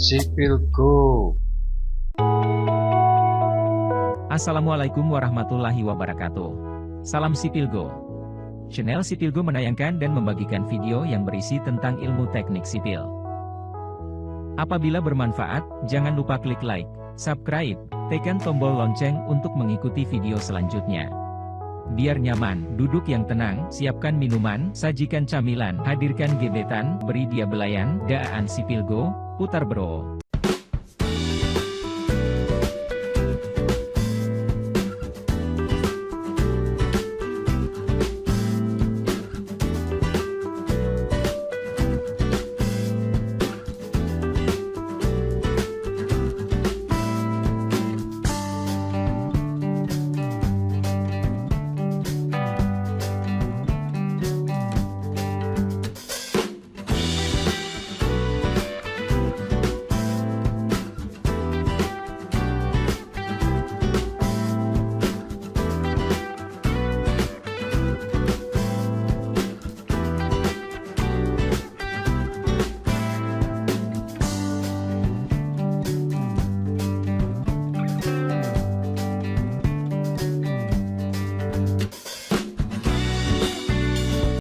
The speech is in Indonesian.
Sipil Go. Assalamualaikum warahmatullahi wabarakatuh. Salam Sipil Go. Channel Sipil Go menayangkan dan membagikan video yang berisi tentang ilmu teknik sipil. Apabila bermanfaat, jangan lupa klik like, subscribe, tekan tombol lonceng untuk mengikuti video selanjutnya. Biar nyaman, duduk yang tenang, siapkan minuman, sajikan camilan, hadirkan gebetan, beri dia belayan, daan Sipil Go, putar bro.